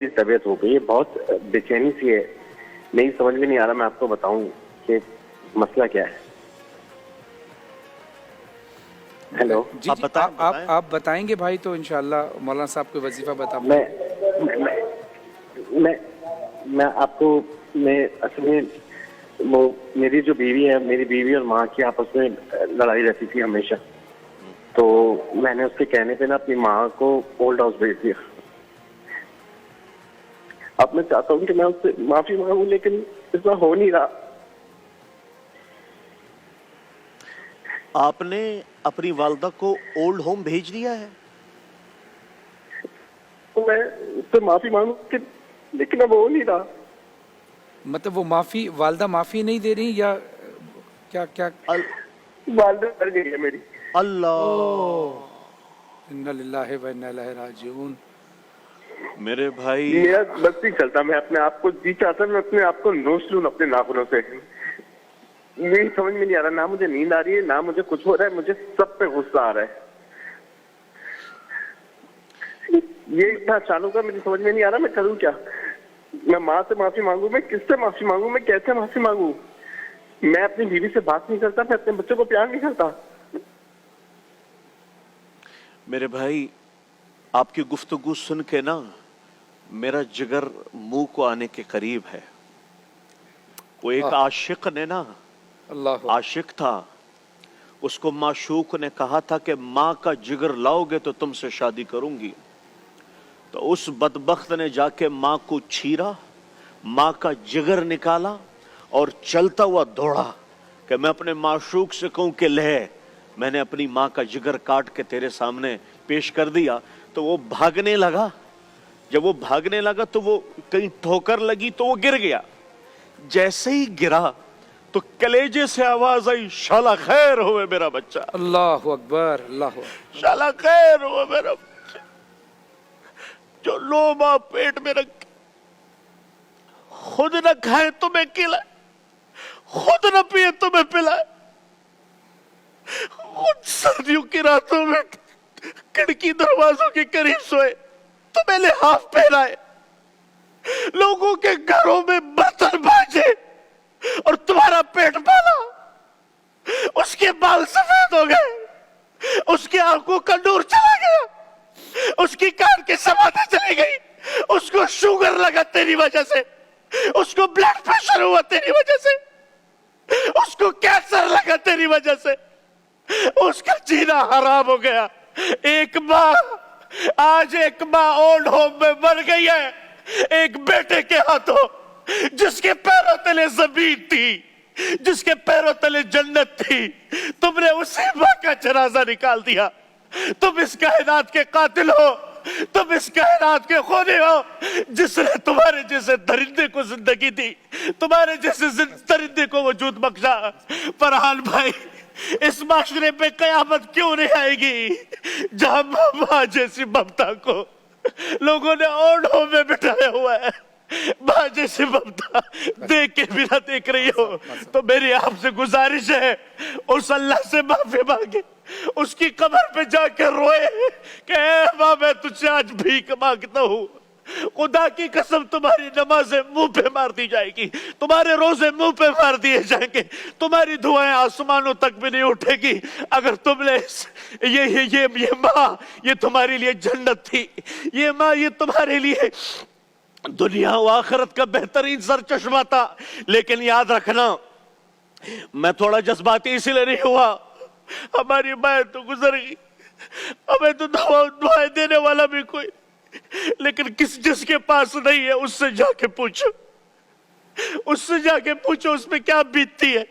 طبیعت ہو گئی ہے, بہت بے چینی سی ہے, نہیں سمجھ میں نہیں آ رہا میں آپ کو بتاؤں کہ مسئلہ کیا ہے. ہیلو, جی جی آپ بتائیں گے بھائی تو انشاءاللہ مولانا صاحب کو وظیفہ بتا پائیں گے. میں آپ کو اصل میں وہ میری جو بیوی ہے, میری بیوی اور ماں کی آپس میں لڑائی رہتی تھی ہمیشہ, تو میں نے اس کے کہنے پہ نا اپنی ماں کو اولڈ ہاؤس بھیج دیا. اب میں چاہتا ہوں کہ میں اس سے معافی مانگوں, لیکن ایسا ہو نہیں رہا. آپ نے اپنی والدہ کو اولڈ ہوم بھیج دیا ہے؟ تو میں اس سے معافی مانگوں لیکن اب ہو نہیں رہا. مطلب وہ والدہ معافی نہیں دے رہی یا کیا؟ والدہ مر گئی ہے میری. اللہ, انا للہ و انا الیہ راجعون. میرے بھائی میرا بس نہیں چلتا, میں اپنے آپ کو جی چاہتا, میں اپنے آپ کو نوچ لوں اپنے ناخنوں سے. میری سمجھ میں نہیں آ رہا, نہ مجھے نیند آ رہی ہے, نہ مجھے کچھ ہو رہا ہے, مجھے سب پہ غصہ آ رہا ہے. یہ اتنا اچانک ہے, مجھے سمجھ میں نہیں آ رہا میں کروں کیا. میں ماں سے معافی مانگوں, میں کس سے معافی مانگوں, میں کیسے معافی مانگوں. میں اپنی بیوی سے بات نہیں کرتا, میں اپنے بچوں کو پیار نہیں کرتا. میرے بھائی, آپ کی گفتگو سن کے نا میرا جگر منہ کو آنے کے قریب ہے. وہ ایک عاشق نے نا, عاشق تھا, اس کو معشوق نے کہا تھا کہ ماں کا جگر لاؤ گے تو تم سے شادی کروں گی. تو اس بدبخت نے جا کے ماں کو چھیرا, ماں کا جگر نکالا اور چلتا ہوا دوڑا کہ میں اپنے معشوق سے کہوں کہ لے, میں نے اپنی ماں کا جگر کاٹ کے تیرے سامنے پیش کر دیا. تو وہ بھاگنے لگا. جب وہ بھاگنے لگا تو وہ کہیں ٹھوکر لگی تو وہ گر گیا. جیسے ہی گرا تو کلیجے سے آواز آئی, شالا خیر ہوئے میرا بچہ. اللہ اکبر, اللہ اکبر. شالا خیر ہوئے میرا بچہ, جو 9 ماہ پیٹ میں رکھ خود نہ کھائے تمہیں کھلائے, خود نہ پیے تمہیں پلائے, خود سردیوں کی راتوں میں کھڑکی دروازوں کے قریب سوئے, تمہیں لحاف پہنائے, لوگوں کے گھروں میں برتن بھاجے اور تمہارا پیٹ پالا. اس کے بال سفید ہو گئے, اس کی آنکھوں کا نور چلا گیا, اس کی کان کی سماعتیں چلی گئی, اس کو شوگر لگا تیری وجہ سے, اس کو بلڈ پریشر ہوا تیری وجہ سے, اس کو کینسر لگا تیری وجہ سے, اس کا جینا حرام ہو گیا. ایک ماں, آج ایک ماں اولڈ ہوم میں مر گئی ہے ایک بیٹے کے ہاتھوں, جس کے پیروں تلے زمین تھی, جس کے پیروں تلے جنت تھی. تم نے اسی ماں کا جنازہ نکال دیا. تم اس کائنات کے قاتل ہو, تم اس کائنات کے خونی ہو, جس نے تمہارے جیسے درندے کو زندگی دی, تمہارے جیسے درندے کو وجود بخشا. فرحان بھائی, اس معاشرے پہ قیامت کیوں نہیں آئے گی جہاں ماں جیسی ممتا کو لوگوں نے اولڈ ہوم میں بٹھایا ہوا ہے. ماں جیسی ممتا دیکھ کے بھی نہ دیکھ رہی ہو, تو میری آپ سے گزارش ہے, اس اللہ سے معافی مانگے, اس کی قبر پہ جا کے روئے کہ اے ماں میں تجھ سے آج بھیک مانگتا ہوں. خدا کی قسم تمہاری نمازیں منہ پہ مار دی جائے گی, تمہارے روزے منہ پہ مار دیے جائیں گے, تمہاری دعائیں آسمانوں تک بھی نہیں اٹھے گی اگر تم نے یہ ماں یہ تمہارے لیے جنت تھی, یہ ماں یہ تمہارے لیے دنیا و آخرت کا بہترین سر چشمہ تھا. لیکن یاد رکھنا, میں تھوڑا جذباتی اسی لیے نہیں ہوا, ہماری ماں تو گزر گئی, ہمیں تو دعائیں دینے والا بھی کوئی, لیکن جس کے پاس نہیں ہے اس سے جا کے پوچھو, اس سے جا کے پوچھو اس پہ کیا بیتتی ہے.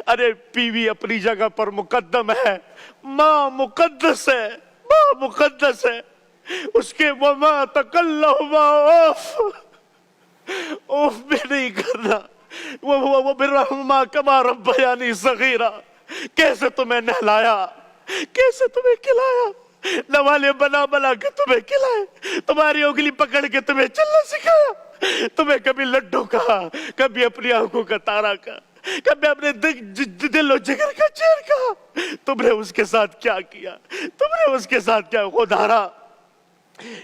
ارے بیوی اپنی جگہ پر مقدم ہے, ماں مقدس ہے, ماں مقدس ہے. اس کے وما تکلہما اوف بھی نہیں کرنا. وہ برحما کما ربیانی صغیرا, کیسے تمہیں نہلایا, کیسے تمہیں کھلایا, نوالے بنا بنا کے تمہیں کھلائے, تمہاری انگلی پکڑ کے تمہیں چلنا سکھایا, تمہیں کبھی لڈو کہا, کبھی اپنی آنکھوں کا تارا کہا, کبھی اپنے دل و جگر کا چین کہا. تم نے اس کے ساتھ کیا کیا, تم نے اس کے ساتھ کیا. خودارا